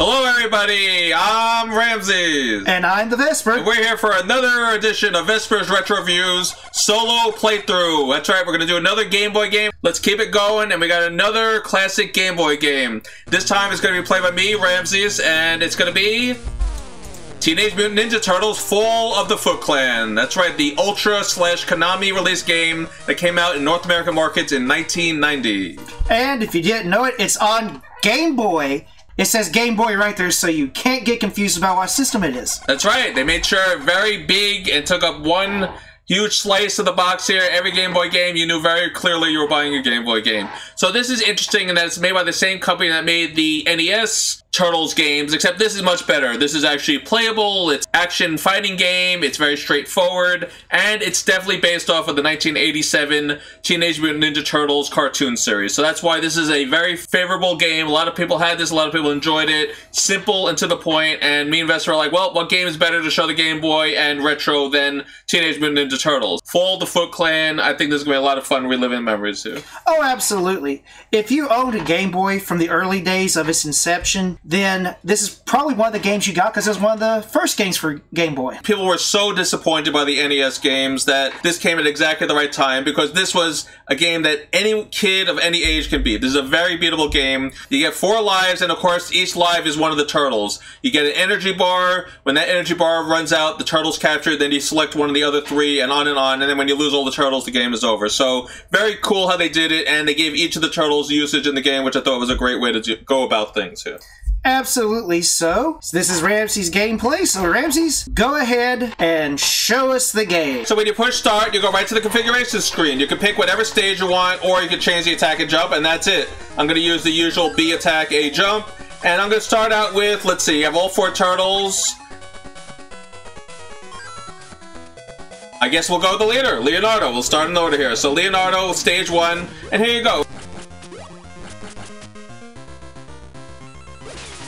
Hello everybody, I'm Ramsis. And I'm TheVespor. And we're here for another edition of Vesper's Retro Reviews solo playthrough. That's right, we're going to do another Game Boy game. Let's keep it going, and we got another classic Game Boy game. This time it's going to be played by me, Ramsis, and it's going to be Teenage Mutant Ninja Turtles Fall of the Foot Clan. That's right, the Ultra/Konami release game that came out in North American markets in 1990. And if you didn't know it, it's on Game Boy. It says Game Boy right there, so you can't get confused about what system it is. That's right. They made sure very big and took up one huge slice of the box here. Every Game Boy game, you knew very clearly you were buying a Game Boy game. So this is interesting in that it's made by the same company that made the NES Turtles games, except this is much better. This is actually playable, it's action fighting game, it's very straightforward, and it's definitely based off of the 1987 Teenage Mutant Ninja Turtles cartoon series. So that's why this is a very favorable game. A lot of people had this, a lot of people enjoyed it. Simple and to the point, and me and Vespor are like, well, what game is better to show the Game Boy and retro than Teenage Mutant Ninja Turtles? Fall of the Foot Clan. I think this is going to be a lot of fun reliving memories too. Oh, absolutely. If you owned a Game Boy from the early days of its inception, then this is probably one of the games you got because it was one of the first games for Game Boy. People were so disappointed by the NES games that this came at exactly the right time because this was a game that any kid of any age can beat. This is a very beatable game. You get 4 lives, and of course each life is one of the turtles. You get an energy bar. When that energy bar runs out, the turtle's captured, then you select one of the other 3 and on, and then when you lose all the turtles, the game is over. So very cool how they did it, and they gave each of the turtles usage in the game, which I thought was a great way to go about things here. Absolutely. So this is Ramses' gameplay. So Ramses, go ahead and show us the game. So when you push start, you go right to the configuration screen. You can pick whatever stage you want, or you can change the attack and jump, and that's it. I'm going to use the usual B attack, A jump, and I'm going to start out with, let's see, you have all 4 turtles. I guess we'll go with the leader, Leonardo. We'll start in order here. So Leonardo, stage 1, and here you go.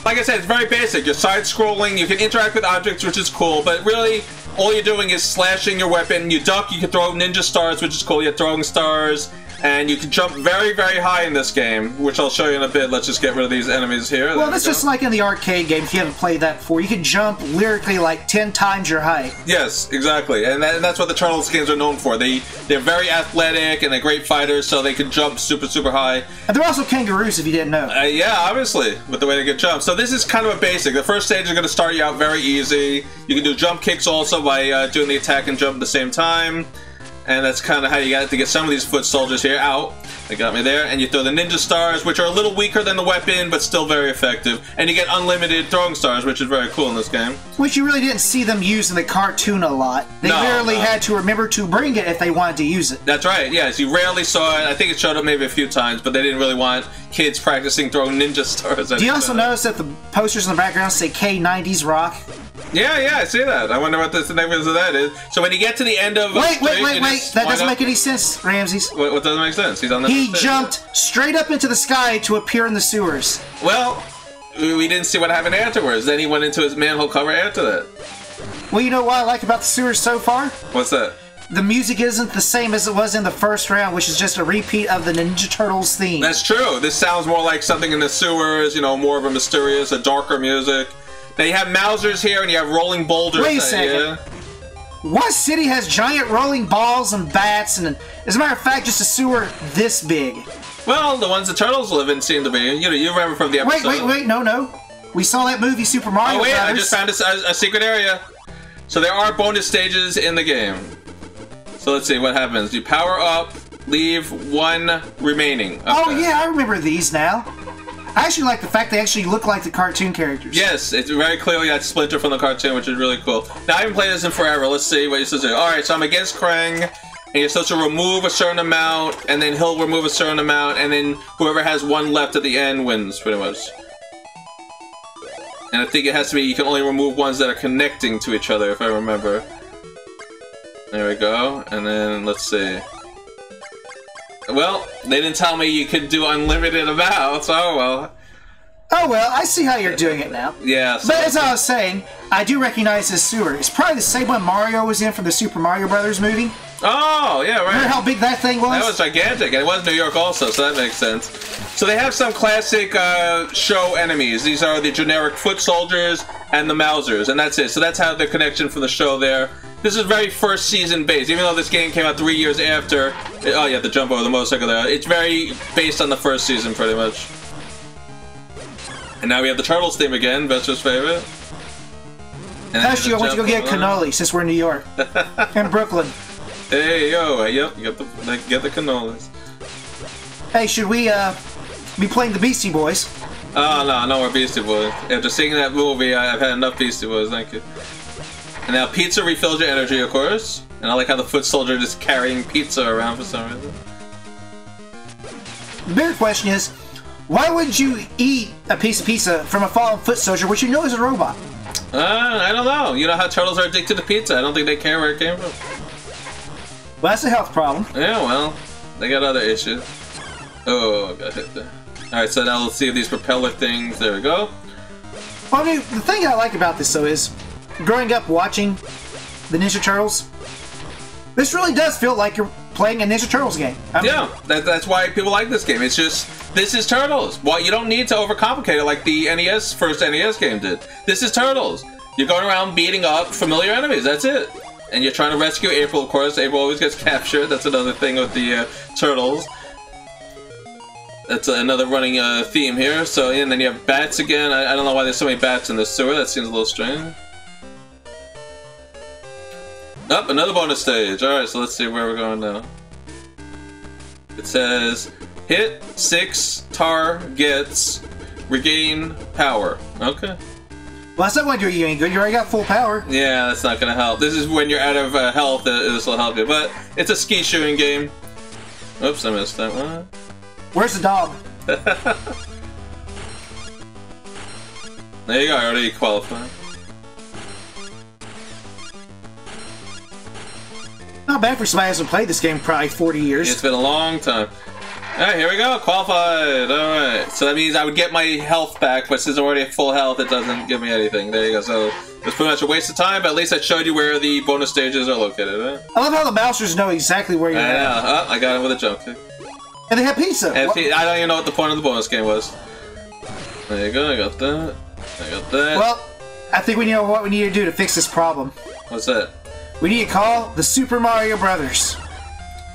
Like I said, it's very basic. You're side-scrolling, you can interact with objects, which is cool, but really, all you're doing is slashing your weapon. You duck, you can throw ninja stars, which is cool. You're throwing stars, and you can jump very, very high in this game, which I'll show you in a bit. Let's just get rid of these enemies here. Well, that's just like in the arcade game, if you haven't played that before. You can jump lyrically like 10 times your height. Yes, exactly. And that's what the Turtles games are known for. They're very athletic, and they're great fighters, so they can jump super, super high. And they're also kangaroos, if you didn't know. Yeah, obviously, with the way they can jump. So this is kind of a basic. The first stage is going to start you out very easy. You can do jump kicks also by doing the attack and jump at the same time. And that's kind of how you got to get some of these foot soldiers here out. They got me there. And you throw the ninja stars, which are a little weaker than the weapon, but still very effective. And you get unlimited throwing stars, which is very cool in this game. Which you really didn't see them use in the cartoon a lot. They rarely had to remember to bring it if they wanted to use it. That's right, yes. You rarely saw it. I think it showed up maybe a few times, but they didn't really want kids practicing throwing ninja stars. Do you also notice that the posters in the background say K90s Rock? Yeah, I see that. I wonder what the significance of that is. So when you get to the end of... Wait. That doesn't make any sense, Ramses. What doesn't make sense? He's on the... He jumped straight up into the sky to appear in the sewers. Well, we didn't see what happened afterwards. Then he went into his manhole cover after that. Well, you know what I like about the sewers so far? What's that? The music isn't the same as it was in the first round, which is just a repeat of the Ninja Turtles theme. That's true. This sounds more like something in the sewers, you know, more of a mysterious, a darker music. Now you have Mousers here, and you have rolling boulders. Wait a second. Yeah. What city has giant rolling balls and bats, and as a matter of fact, just a sewer this big? Well, the ones the Turtles live in seem to be. You know, you remember from the episode. Wait, no. We saw that movie, Super Mario Brothers. I just found a secret area. So there are bonus stages in the game. So let's see what happens. You power up, leave 1 remaining. Okay. Oh yeah, I remember these now. I actually like the fact they actually look like the cartoon characters. Yes, it's very clearly got Splinter from the cartoon, which is really cool. Now, I haven't played this in forever. Let's see what you're supposed to do. Alright, so I'm against Krang, and you're supposed to remove a certain amount, and then he'll remove a certain amount, and then whoever has 1 left at the end wins, pretty much. And I think it has to be, you can only remove ones that are connecting to each other, if I remember. There we go, and then, let's see. Well, they didn't tell me you could do unlimited amounts. Oh well. Oh well, I see how you're doing it now. Yeah. So but as I was saying, I do recognize this sewer. It's probably the same one Mario was in from the Super Mario Brothers movie. Oh, yeah, right. Remember how big that thing was? That was gigantic, and it was New York also, so that makes sense. So they have some classic show enemies. These are the generic foot soldiers and the Mousers, and that's it. So that's how the connection for the show there. This is very first season based, even though this game came out 3 years after. Oh, you have to jump over the motorcycle there. It's very based on the first season, pretty much. And now we have the Turtles theme again, Vesper's favorite. Actually, I want you to go get cannoli since we're in New York. And Brooklyn. Hey, yo, yep, get the cannolis. Hey, should we be playing the Beastie Boys? Oh, no more Beastie Boys. After seeing that movie, I've had enough Beastie Boys, thank you. And now pizza refills your energy, of course. And I like how the foot soldier just carrying pizza around for some reason. The bigger question is, why wouldn't you eat a piece of pizza from a fallen foot soldier, which you know is a robot? I don't know. You know how turtles are addicted to pizza. I don't think they care where it came from. Well, that's a health problem. Yeah, well, they got other issues. Oh, I got hit there. Alright, so now let's see if these propeller things... There we go. Well, I mean, the thing I like about this, though, is growing up watching the Ninja Turtles, this really does feel like you're playing a Ninja Turtles game. I mean, yeah, that's why people like this game. It's just, this is Turtles. Well, you don't need to overcomplicate it like the NES, first NES game did. This is Turtles. You're going around beating up familiar enemies, that's it. And you're trying to rescue April, of course. April always gets captured. That's another thing with the Turtles. That's another running theme here. So, and then you have bats again. I don't know why there's so many bats in the sewer. That seems a little strange. Oh, another bonus stage. Alright, so let's see where we're going now. It says, hit 6 targets, regain power. Okay. Well, that's not going to do you any good. You already got full power. Yeah, that's not going to help. This is when you're out of health, this will help you. But it's a ski shooting game. Oops, I missed that one. Where's the dog? There you go, I already qualified. Not bad for somebody who hasn't played this game in probably 40 years. It's been a long time. Alright, here we go, qualified. Alright, so that means I would get my health back, but since I'm already at full health, it doesn't give me anything. There you go, so it's pretty much a waste of time, but at least I showed you where the bonus stages are located, right? I love how the Mousers know exactly where you're at. I know. Oh, I got him with a jump kick. And they have pizza. And I don't even know what the point of the bonus game was. There you go, I got that. I got that. Well, I think we know what we need to do to fix this problem. What's that? We need to call the Super Mario Brothers.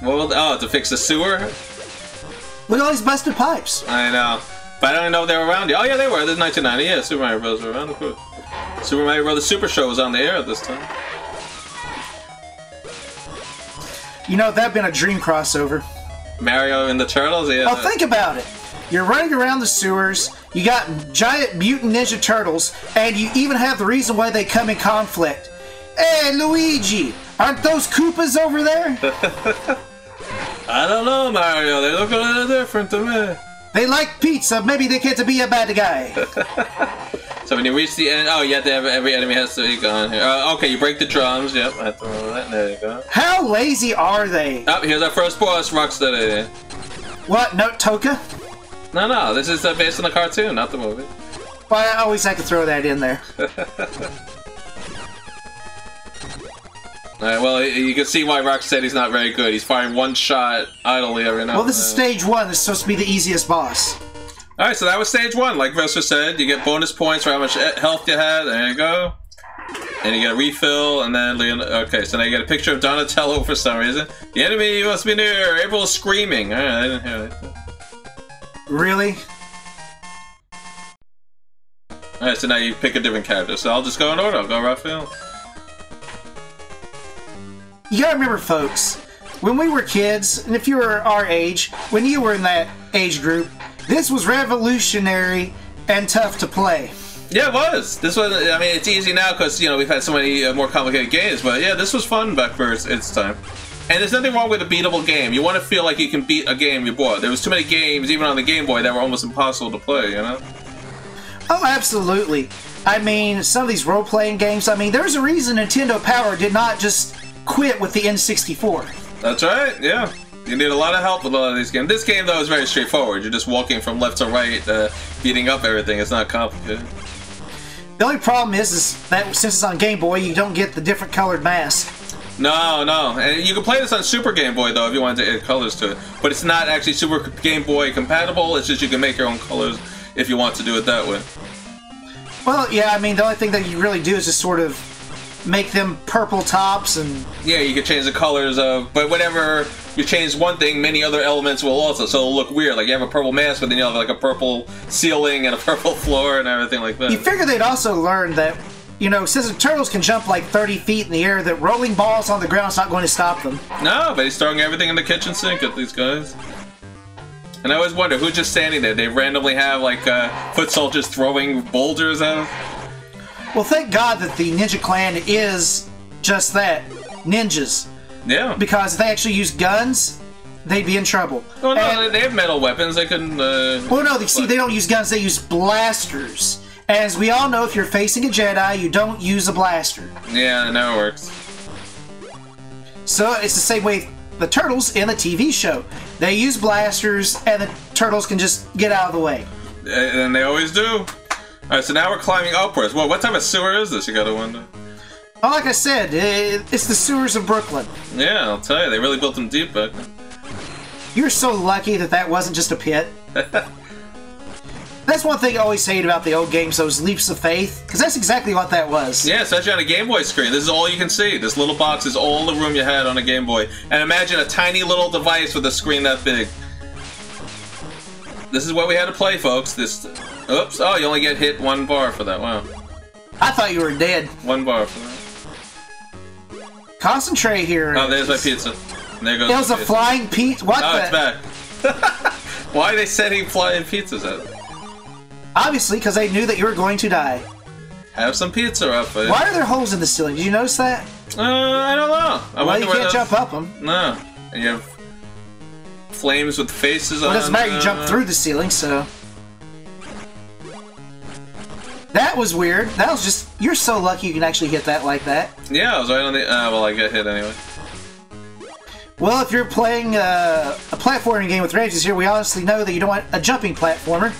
Well, oh, to fix the sewer? Look at all these busted pipes. I know. But I don't even know if they were around yet. Oh, yeah, they were. This is 1990. Yeah, Super Mario Bros. Were around, of course. Super Mario Bros. Super Show was on the air at this time. You know, that'd been a dream crossover. Mario and the Turtles? Yeah. Oh, think about it. You're running around the sewers, you got giant mutant Ninja Turtles, and you even have the reason why they come in conflict. Hey, Luigi! Aren't those Koopas over there? I don't know, Mario. They look a little different to me. They like pizza. Maybe they get to be a bad guy. So when you reach the end... Oh, you have to have... Every enemy has to be gone here. Okay, you break the drums. Yep, I have to remember that. There you go. How lazy are they? Oh, here's our first boss, Rocksteady. What? No, Toka? No, this is based on the cartoon, not the movie. Well, I always have to throw that in there. Alright, well, you can see why Rocksteady's not very good. He's firing one shot idly every now and then. Well, this is stage 1. This is supposed to be the easiest boss. Alright, so that was stage 1. Like Vespor said, you get bonus points for how much health you had. There you go. And you get a refill, and then okay, so now you get a picture of Donatello for some reason. The enemy must be near. April is screaming. Alright, I didn't hear that. Really? Alright, so now you pick a different character. So I'll just go in order. I'll go Raphael. You gotta remember, folks, when we were kids, and if you were our age, when you were in that age group, this was revolutionary and tough to play. Yeah, it was. This was. I mean, it's easy now because you know we've had so many more complicated games. But yeah, this was fun back for its time. And there's nothing wrong with a beatable game. You want to feel like you can beat a game you bought. There was too many games, even on the Game Boy, that were almost impossible to play. You know? Oh, absolutely. I mean, some of these role-playing games. I mean, there's a reason Nintendo Power did not just quit with the N64. That's right. Yeah. You need a lot of help with a lot of these games. This game, though, is very straightforward. You're just walking from left to right, beating up everything. It's not complicated. The only problem is that since it's on Game Boy, you don't get the different colored mask. No, no. And you can play this on Super Game Boy, though, if you wanted to add colors to it. But it's not actually Super Game Boy compatible. It's just you can make your own colors if you want to do it that way. Well, yeah, I mean, the only thing that you really do is just sort of make them purple tops and... Yeah, you can change the colors of... But whenever you change one thing, many other elements will also. So it'll look weird. Like, you have a purple mask, but then you'll have, like, a purple ceiling and a purple floor and everything like that. You figure they'd also learn that, you know, since the turtles can jump like 30 feet in the air, that rolling balls on the ground is not going to stop them. No, but he's throwing everything in the kitchen sink at these guys. And I always wonder, who's just standing there? They randomly have, like, foot soldiers throwing boulders at them? Well, thank God that the Ninja Clan is just that. Ninjas. Yeah. Because if they actually use guns, they'd be in trouble. Oh, no, and, they have metal weapons. They couldn't, Well, no, see, they don't use guns. They use blasters. As we all know, if you're facing a Jedi, you don't use a blaster. Yeah, now it works. So, it's the same way the Turtles in the TV show. They use blasters, and the Turtles can just get out of the way. And they always do. Alright, so now we're climbing upwards. Well, what type of sewer is this, you gotta wonder? Well, like I said, it's the sewers of Brooklyn. Yeah, I'll tell you, they really built them deep back then. You're so lucky that that wasn't just a pit. That's one thing I always hate about the old games, those leaps of faith, because that's exactly what that was. Yeah, especially on a Game Boy screen. This is all you can see. This little box is all the room you had on a Game Boy. And imagine a tiny little device with a screen that big. This is what we had to play, folks. This... Oops. Oh, you only get hit 1 bar for that. Wow. I thought you were dead. 1 bar for that. Concentrate here. Oh, there's my pizza. And there goes it was a pizza. flying pizza? What oh, the? It's back. Why are they setting flying pizzas at it? Obviously, because they knew that you were going to die. Have some pizza, Raphael. Why are there holes in the ceiling? Did you notice that? I don't know. Well, you can't jump up them. No. And you have flames with faces on them. It doesn't matter, you jump through the ceiling, so... That was weird. That was just... You're so lucky you can actually hit that like that. Yeah, I was right on the... well, I got hit anyway. Well, if you're playing a platforming game with Ramsis here, we honestly know that you don't want a jumping platformer.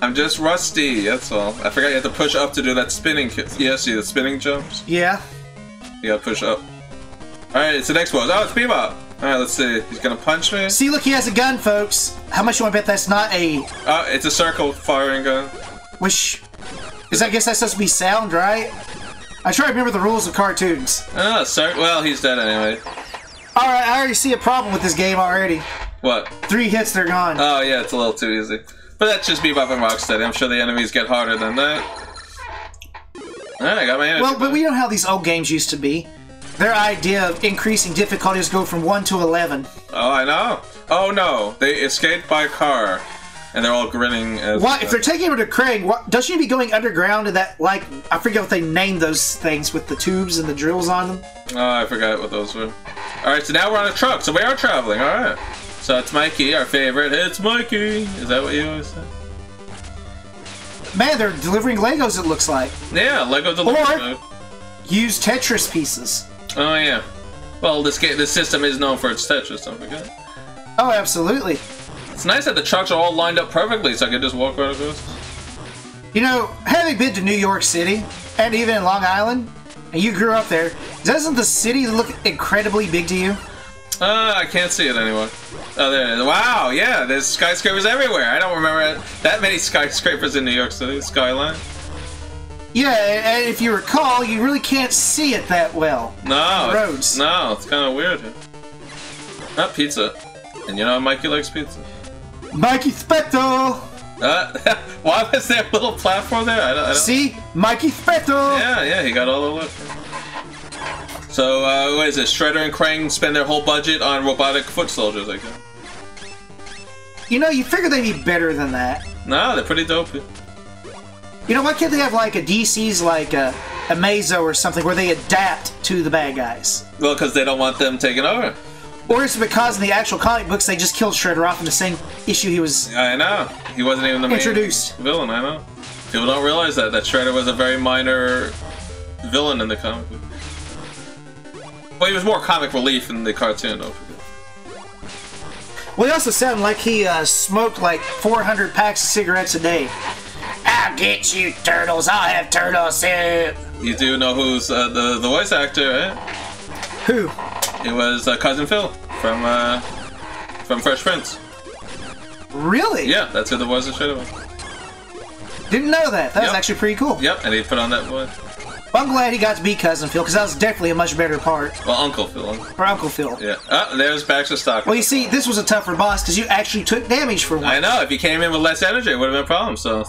I'm just rusty, that's all. I forgot you have to push up to do that spinning... Yeah, see the spinning jumps? Yeah. You gotta push up. Alright, it's the next one. Oh, it's Bebop! Alright, let's see. He's gonna punch me? See, look, he has a gun, folks. How much you want to bet that's not a... Oh, it's a circle firing gun. Which... I guess that's supposed to be sound, right? I try to remember the rules of cartoons. Oh, well, he's dead anyway. Alright, I already see a problem with this game already. What? 3 hits, they're gone. Oh, yeah, it's a little too easy. But that's just Bebop and Rocksteady. I'm sure the enemies get harder than that. Alright, I got my energy. Well, but we know how these old games used to be. Their idea of increasing difficulties go from 1 to 11. Oh, I know. Oh, no. They escaped by car. And they're all grinning as... What? If they're taking him to Craig, don't you be going underground to that, like... I forget what they named those things with the tubes and the drills on them. Oh, I forgot what those were. Alright, so now we're on a truck. So we are traveling. Alright. So it's Mikey, our favorite. It's Mikey. Is that what you always say? Man, they're delivering Legos, it looks like. Yeah, Lego delivery. Or use Tetris pieces. Oh, yeah. Well, this system is known for its Tetris, don't forget. Oh, absolutely. It's nice that the trucks are all lined up perfectly so I can just walk right across. You know, having been to New York City, and even in Long Island, and you grew up there, doesn't the city look incredibly big to you? I can't see it anymore. Oh, there it is. Wow, yeah, there's skyscrapers everywhere. I don't remember that many skyscrapers in New York City, skyline. Yeah, and if you recall, you really can't see it that well. No. Roads. No, it's kind of weird. Not pizza. And you know Mikey likes pizza. Mikey Spector! Why was there a little platform there? I don't... See? Mikey Spector! Yeah, he got all the look. So, what is it? Shredder and Krang spend their whole budget on robotic foot soldiers, I guess. You know, you figure they'd be better than that. No, they're pretty dope. You know, why can't they have like a DC's like a Mazo or something where they adapt to the bad guys? Well, because they don't want them taking over. Or is it because in the actual comic books they just killed Shredder off in the same issue he was... I know. He wasn't even the main villain, I know. People don't realize that Shredder was a very minor villain in the comic book. Well, he was more comic relief in the cartoon, don't forget. Well, he also sounded like he smoked like 400 packs of cigarettes a day. Ah, I'll get you, turtles. I'll have turtle soup. You do know who's the voice actor, right? Who? It was Cousin Phil from Fresh Prince. Really? Yeah, that's who the voice is. Didn't know that. That was actually pretty cool. Yep, and he put on that voice. Well, I'm glad he got to be Cousin Phil, because that was definitely a much better part. Well, Uncle Phil. Or Uncle Phil. Yeah. Oh, there's Baxter Stock. Well, you see, this was a tougher boss, because you actually took damage for once. I know. If he came in with less energy, it would have been a problem. So,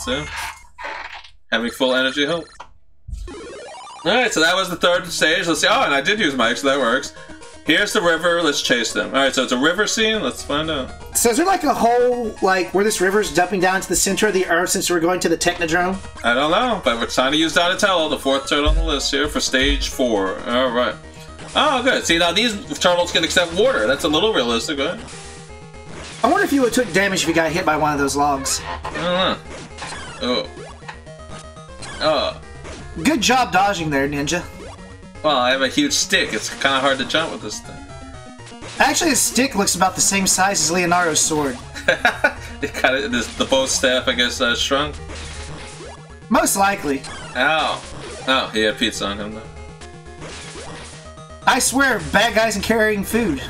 having full energy helped. Alright, so that was the third stage. Let's see. Oh, and I did use Mike, so that works. Here's the river. Let's chase them. Alright, so it's a river scene. Let's find out. So is there like a whole, like, where this river's dumping down to the center of the earth since we're going to the Technodrome? I don't know, but we're trying to use Donatello, the fourth turtle on the list here, for stage 4. Alright. Oh, good. See, now these turtles can accept water. That's a little realistic, right? I wonder if you would have took damage if you got hit by one of those logs. I don't know. Oh. Good job dodging there, Ninja. Well, I have a huge stick. It's kind of hard to jump with this thing. Actually, his stick looks about the same size as Leonardo's sword. It kind of the bow staff, I guess, shrunk. Most likely. Ow! Oh, he had pizza on him though. I swear, bad guys and carrying food.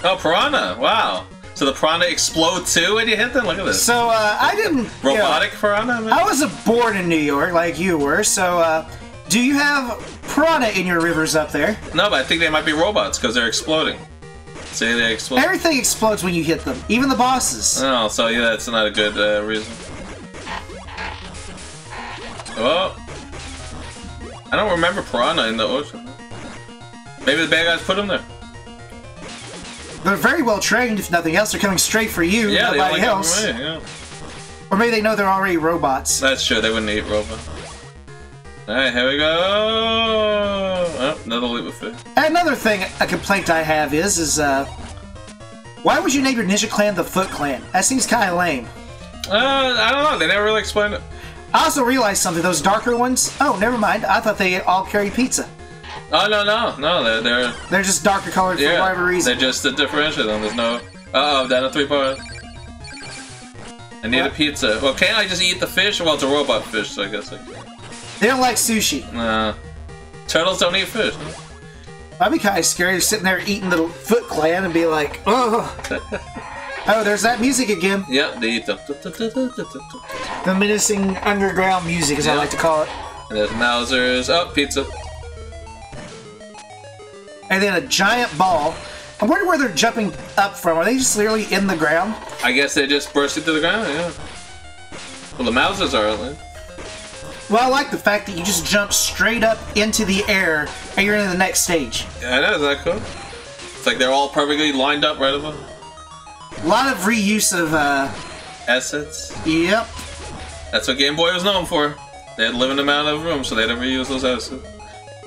Oh, piranha! Wow. So the piranha explode too when you hit them? Look at this. So, I didn't... Robotic piranha? Maybe? I wasn't born in New York like you were, so, do you have piranha in your rivers up there? No, but I think they might be robots because they're exploding. See, they explode. Everything explodes when you hit them, even the bosses. Oh, so yeah, that's not a good reason. Oh. I don't remember piranha in the ocean. Maybe the bad guys put them there. They're very well trained, if nothing else. They're coming straight for you, yeah, nobody they else. Away, yeah. Or maybe they know they're already robots. That's true, they wouldn't eat robots. Alright, here we go! Oh, another leap of faith. Another thing, a complaint I have is why would you name your ninja clan the Foot Clan? That seems kind of lame. I don't know, they never really explained it. I also realized something, those darker ones, oh, never mind, I thought they all carry pizza. Oh, no, they're just darker colored for whatever reason. They're just to differentiate them, there's no... Uh-oh, down to 3 parts. I need a pizza. Well, can't I just eat the fish? Well, it's a robot fish, so I guess I can. They don't like sushi. Nah. Turtles don't eat fish. I'd be kind of scared sitting there eating the Foot Clan and be like, oh. Oh, there's that music again. Yeah, they eat them. The menacing underground music, as I like to call it. And there's Mausers. Oh, pizza. And then a giant ball. I wonder where they're jumping up from. Are they just literally in the ground? I guess they just burst into the ground, yeah. Well, the Mausers are, at least. Well, I like the fact that you just jump straight up into the air and you're in the next stage. Yeah, I know, is that cool? It's like they're all perfectly lined up right above. A lot of reuse of, assets? Yep. That's what Game Boy was known for. They had a limited amount of room, so they had to reuse those assets.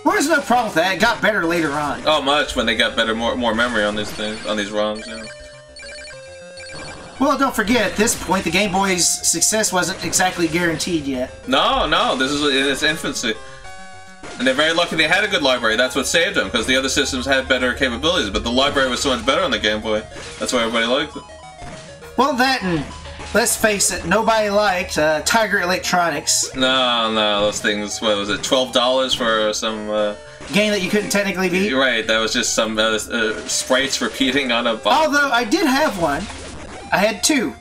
Well, there's no problem with that. It got better later on. Oh, much, when they got better, more memory on these things, on these ROMs, yeah. Well, don't forget, at this point, the Game Boy's success wasn't exactly guaranteed yet. No, this is in its infancy. And they're very lucky they had a good library. That's what saved them, because the other systems had better capabilities, but the library was so much better on the Game Boy. That's why everybody liked it. Well, that and, let's face it, nobody liked Tiger Electronics. No, those things, what was it, $12 for some... game that you couldn't technically beat? You're right, that was just some sprites repeating on a box. Although, I did have one. I had 2.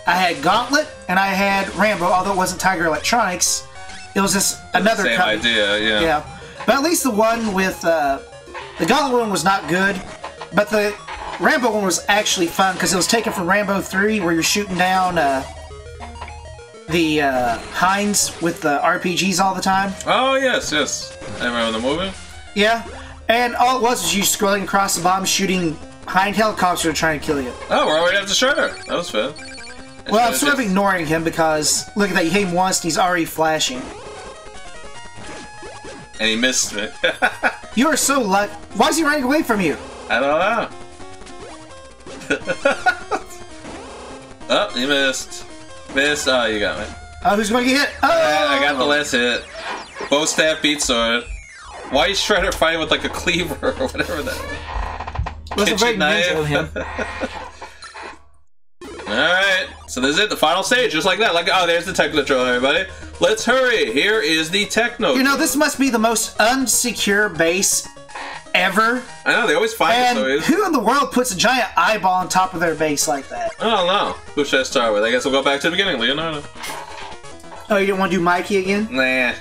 I had Gauntlet, and I had Rambo, although it wasn't Tiger Electronics. It was just another same company. Idea, yeah. Yeah. But at least the one with, the Gauntlet one was not good, but the Rambo one was actually fun, because it was taken from Rambo 3, where you're shooting down, the, Hinds with the RPGs all the time. Oh, yes. I remember the movie. Yeah. And all it was you scrolling across the bottom, shooting Hind helicopters trying to kill you. Oh, we're already at the Shredder. That was fun. Well, I'm sort of ignoring him because, look at that, you hit him once and he's already flashing. And he missed me. You are so lucky. Why is he running away from you? I don't know. Oh, you missed. Missed. Oh, you got me. Oh, who's going to get hit? Oh! I got the last hit. Bow staff beats sword. Why is Shredder fighting with like a cleaver or whatever that was? Wasn't very ninja of him. Alright. So this is it, the final stage, just like that. Like, oh, there's the Technodrome, everybody. Let's hurry. Here is the Technodrome. You know, this must be the most unsecure base ever. I know, they always find it so easy. Who in the world puts a giant eyeball on top of their base like that? I don't know. Who should I start with? I guess we'll go back to the beginning, Leonardo. Oh, you didn't want to do Mikey again? Nah.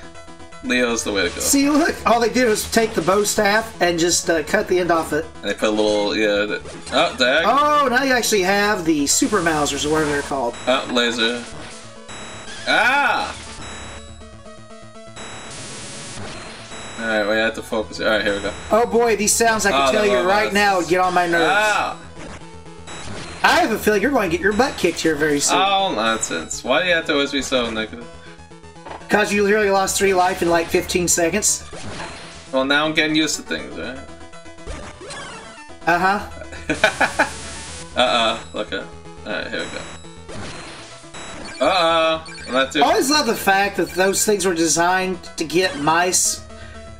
Leo's the way to go. See, look, all they did was take the bow staff and just cut the end off it. And they put a little, yeah. Oh, dag. Oh, now you actually have the Super Mousers, or whatever they're called. Oh, laser. Ah! Alright, we have to focus. Alright, here we go. Oh boy, these sounds I can tell you right now would get on my nerves. Ah! I have a feeling you're going to get your butt kicked here very soon. Oh, nonsense. Why do you have to always be so negative? Because you literally lost 3 life in like 15 seconds. Well, now I'm getting used to things, right? Uh-huh. Look at. Alright, here we go. I'm not doing. I always love the fact that those things were designed to get mice,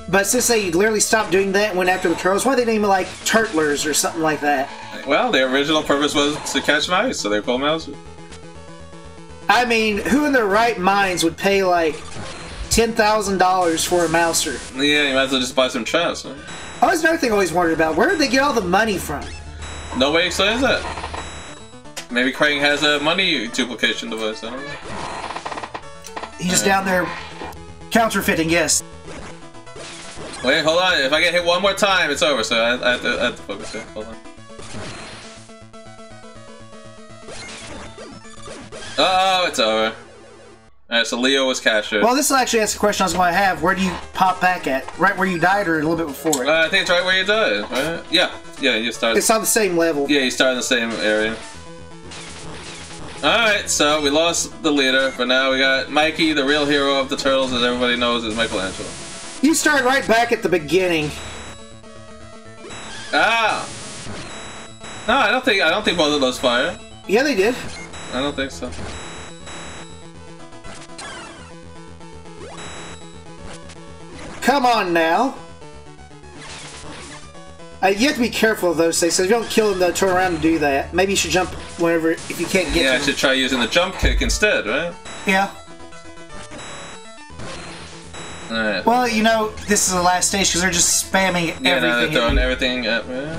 but since they literally stopped doing that and went after the turtles, why they name it like turtlers or something like that? Well, their original purpose was to catch mice, so they're called mousers. I mean, who in their right minds would pay like $10,000 for a mouser? Yeah, you might as well just buy some traps, huh? Oh, that's another thing I always wondered about. Where did they get all the money from? Nobody explains that. Maybe Crane has a money duplication device, I don't know. He's just down there counterfeiting, yes. Wait, hold on. If I get hit one more time, it's over, so I have to focus here. Hold on. Oh, it's over. Alright, so Leo was captured. Well, this will actually ask a question I was going to have. Where do you pop back at? Right where you died or a little bit before it? I think it's right where you died, right? Yeah, you start. It's on the same level. Yeah, you start in the same area. Alright, so we lost the leader, but now we got Mikey, the real hero of the Turtles, as everybody knows, is Michelangelo. You start right back at the beginning. Ah! No, I don't think both of those fire. Yeah, they did. I don't think so. Come on now. You have to be careful of those things, so if you don't kill them, they'll turn around and do that. Maybe you should jump whenever, if you can't get to them. Yeah, I should try using the jump kick instead, right? Yeah. Alright. Well, you know, this is the last stage because they're just spamming everything. Yeah, now they're throwing everything at me.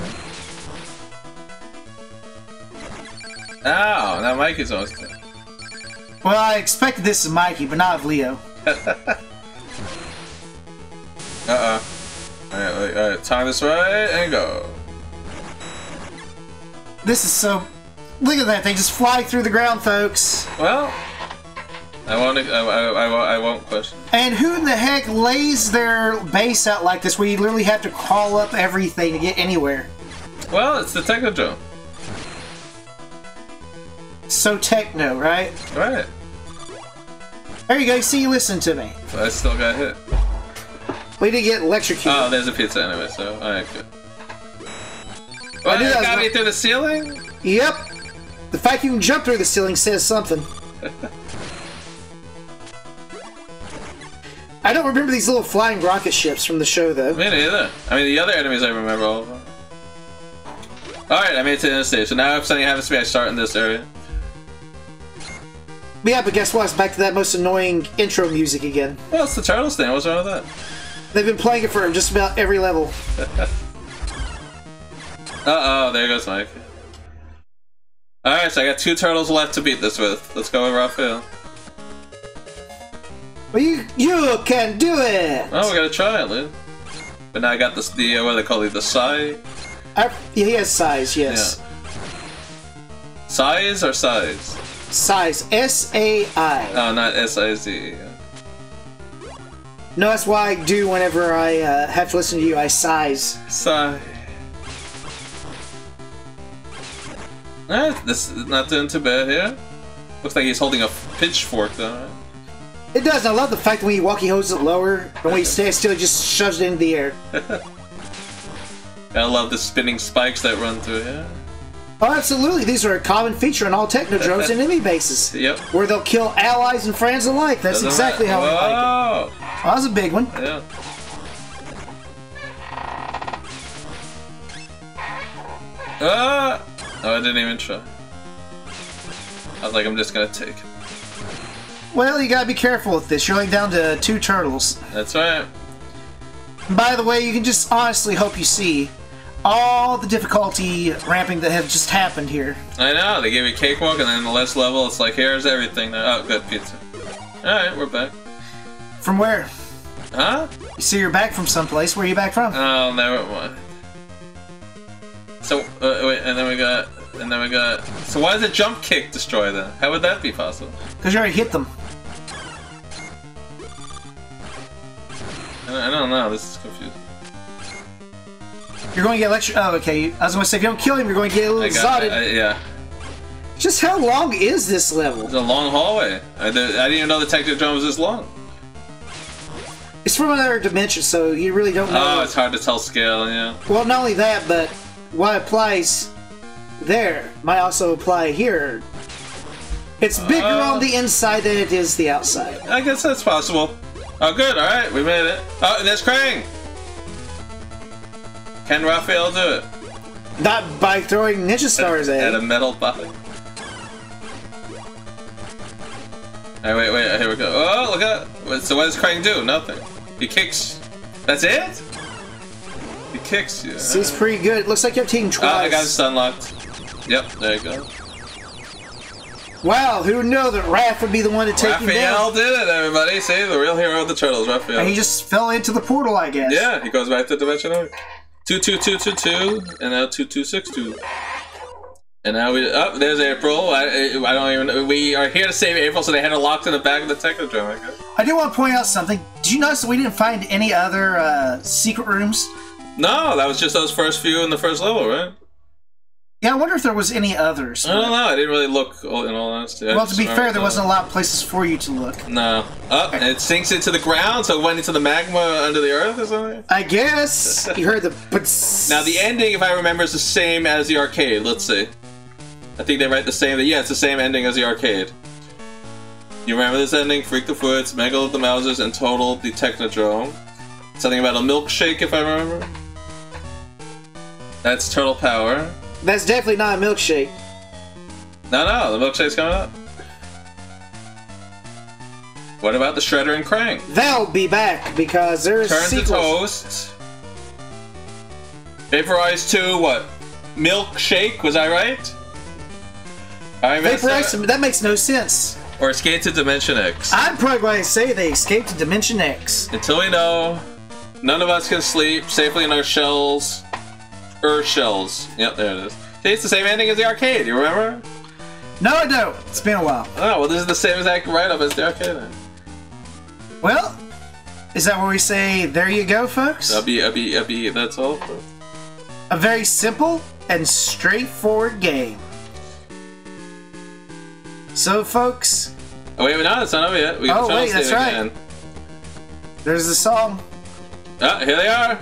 Ow, now Mikey's almost dead. Well, I expected this of Mikey, but not of Leo. Alright, time this right and go. This is so... Look at that, they just fly through the ground, folks. Well, I won't question. And who in the heck lays their base out like this where you literally have to crawl up everything to get anywhere? Well, it's the Technodrome. So techno, right? Right. There you go, see, you listen to me. So I still got hit. We did get electrocuted. Oh, there's a pizza anyway, so alright, good. Well, it got me through the ceiling? Yep. The fact you can jump through the ceiling says something. I don't remember these little flying rocket ships from the show, though. Me neither. I mean, the other enemies I remember all of them. Alright, I made it to the end stage, so now if something happens to me, I start in this area. Yeah, but guess what? It's back to that most annoying intro music again. Well, it's the Turtles thing. What's wrong with that? They've been playing it for just about every level. Uh-oh, there goes Mike. Alright, so I got 2 turtles left to beat this with. Let's go with Raphael. Well, you can do it! Oh, we gotta try it, dude. But now I got this, what do they call it, the Sai? Yeah, he has size, yes. Yeah. Size or size? Size. S-A-I. Oh, not S-I-Z. No, that's why I do whenever I have to listen to you, I size. Sigh. Alright, this is not doing too bad here. Looks like he's holding a pitchfork though, right? It does, and I love the fact that when you walk, he holds it lower, but when he stands still, he just shoves it into the air. I love the spinning spikes that run through here. Oh, absolutely. These are a common feature on all Technodromes and enemy bases. Yep. Where they'll kill allies and friends alike. That's exactly how I like it. Oh, that was a big one. Yeah. Oh, I didn't even try. was like, I'm just gonna take it. Well, you gotta be careful with this. You're only down to 2 turtles. That's right. By the way, you can just honestly hope you see all the difficulty ramping that have just happened here. I know, they gave you cakewalk, and then the last level, it's like, here's everything. Oh, good, pizza. Alright, we're back. From where? Huh? You see you're back from someplace. Where are you back from? Oh, never mind. So, wait, and then we got... So why does a jump kick destroy them? How would that be possible? Because you already hit them. I don't know, this is confusing. You're going to get lectured. Oh, okay. I was going to say, if you don't kill him, you're going to get a little exotic. Yeah. Just how long is this level? It's a long hallway. I didn't even know the Technodrome was this long. It's from another dimension, so you really don't know. Oh, it's hard to tell scale, yeah. Well, not only that, but what applies there might also apply here. It's bigger on the inside than it is the outside. I guess that's possible. Oh, good. All right, we made it. Oh, and there's Krang. Can Raphael do it? Not by throwing ninja stars at a him. metal body. Alright, wait, here we go. Oh, look at that. So what does Krang do? Nothing. He kicks. That's it? He kicks you. See, it's pretty good. It looks like you're taking twice. I got it stun locked. Yep, there you go. Wow, who would know that Raph would be the one to take him down? Raphael did it, everybody. See, the real hero of the Turtles, Raphael. And he just fell into the portal, I guess. Yeah, he goes back to Dimension 22222, and now 2262. And now there's April. I don't even. We are here to save April, so they had her locked in the back of the Technodrome, I guess. I do want to point out something. Did you notice that we didn't find any other secret rooms? No, that was just those first few in the first level, right? Yeah, I wonder if there was any others. I don't know. I didn't really look, in all honesty. Well, to be fair, there wasn't a lot of places for you to look. No. And it sinks into the ground, so it went into the magma under the earth or something? I guess. You heard the... Now, the ending, if I remember, is the same as the arcade. Let's see. I think they write the same... Yeah, it's the same ending as the arcade. You remember this ending? Freak the Foots, Mangle of the Mousers, and Total the Technodrome. Something about a milkshake, if I remember. That's Turtle Power. That's definitely not a milkshake. No, the milkshake's coming up. What about the Shredder and Krang? They'll be back because there's Turn sequels. to Toast. Vaporize 2, what? Milkshake, was I right? Vaporize, that makes no sense. Or Escape to Dimension X. I'm probably going to say they escaped to Dimension X. Until we know, none of us can sleep safely in our shells. Shells. Yep, there it is. See, it's the same ending as the arcade, you remember? No, I don't. It's been a while. Oh, well, this is the same exact write-up as the arcade then. Well, is that where we say, there you go, folks? That's all. A very simple and straightforward game. So, folks... Oh, wait, no, it's not over yet. We oh, wait, that's right. Again. There's the song. Ah, here they are.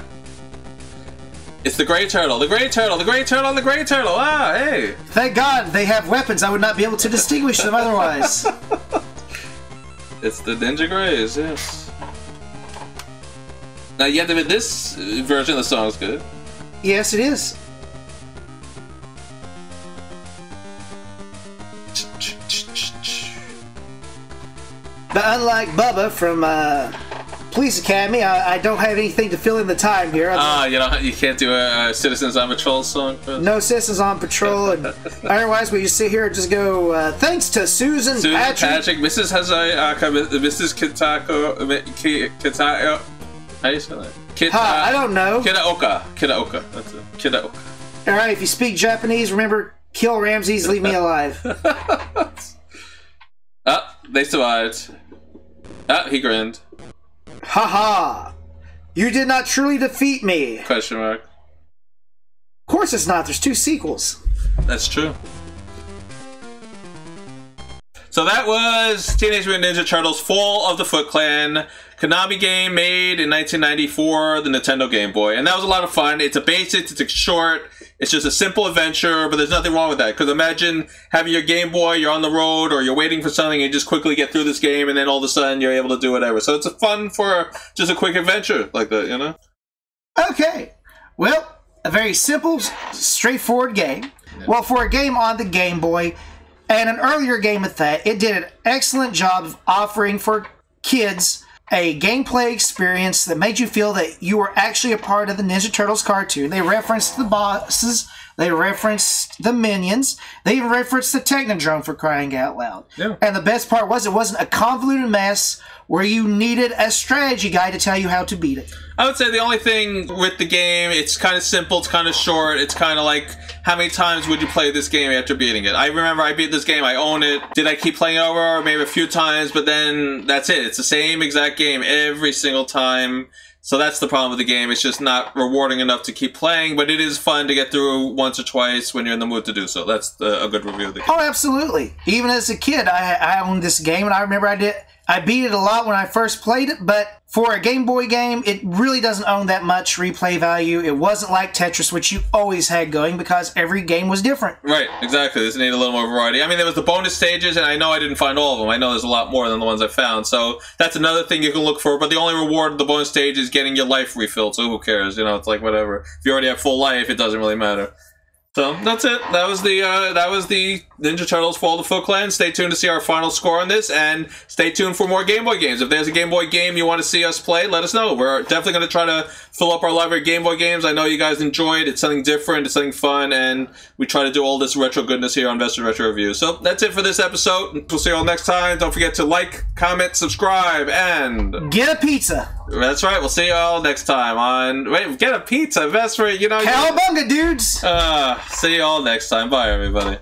It's the Grey Turtle, the Grey Turtle, the Grey Turtle, and the Grey Turtle! Ah, hey! Thank God they have weapons. I would not be able to distinguish them otherwise. It's the Ninja Greys, yes. Now, you have to admit, this version of the song is good. Yes, it is. But unlike Bubba from Police Academy, I don't have anything to fill in the time here. You can't do a Citizens on Patrol song? No Citizens on Patrol, and otherwise we just sit here and just go, thanks to Susan Patrick, Mrs. Hazayaka, Mrs. Kitako, how do you spell that? I don't know. Kitaoka, that's it. Kitaoka. Alright, if you speak Japanese, remember, kill Ramses, leave me alive. They survived. He grinned. Haha! You did not truly defeat me! Question mark. Of course it's not, there's 2 sequels. That's true. So that was Teenage Mutant Ninja Turtles Fall of the Foot Clan. Konami game made in 1994, the Nintendo Game Boy. And that was a lot of fun. It's a basic, it's a short, it's just a simple adventure, but there's nothing wrong with that. Because imagine having your Game Boy, you're on the road, or you're waiting for something, and you just quickly get through this game, and then all of a sudden you're able to do whatever. So it's a fun for just a quick adventure like that, you know? Okay. Well, a very simple, straightforward game. Yeah. Well, for a game on the Game Boy, and an earlier game at that, it did an excellent job of offering for kids a gameplay experience that made you feel that you were actually a part of the Ninja Turtles cartoon. They referenced the bosses, they referenced the minions, they even referenced the Technodrome, for crying out loud. Yeah. And the best part was it wasn't a convoluted mess where you needed a strategy guide to tell you how to beat it. I would say the only thing with the game, it's kind of simple, it's kind of short, it's kind of like, how many times would you play this game after beating it? I remember I beat this game, I own it. Did I keep playing over? Maybe a few times, but then that's it. It's the same exact game every single time. So that's the problem with the game. It's just not rewarding enough to keep playing, but it is fun to get through once or twice when you're in the mood to do so. That's a good review of the game. Oh, absolutely. Even as a kid, I owned this game, and I remember I beat it a lot when I first played it, but for a Game Boy game, it really doesn't own that much replay value. It wasn't like Tetris, which you always had going because every game was different. Right, exactly. This needed a little more variety. I mean, there was the bonus stages, and I know I didn't find all of them. I know there's a lot more than the ones I found, so that's another thing you can look for, but the only reward of the bonus stage is getting your life refilled, so who cares? You know, it's like whatever. If you already have full life, it doesn't really matter. So, that's it. That was the Ninja Turtles Fall of the Foot Clan. Stay tuned to see our final score on this, and stay tuned for more Game Boy games. If there's a Game Boy game you want to see us play, let us know. We're definitely going to try to fill up our library of Game Boy games. I know you guys enjoy it. It's something different. It's something fun, and we try to do all this retro goodness here on Vespor Retro Review. So, that's it for this episode. We'll see you all next time. Don't forget to like, comment, subscribe, and... get a pizza. That's right. We'll see you all next time on... Wait, get a pizza, Vespor, you know... Cowabunga, dudes! See you all next time. Bye, everybody.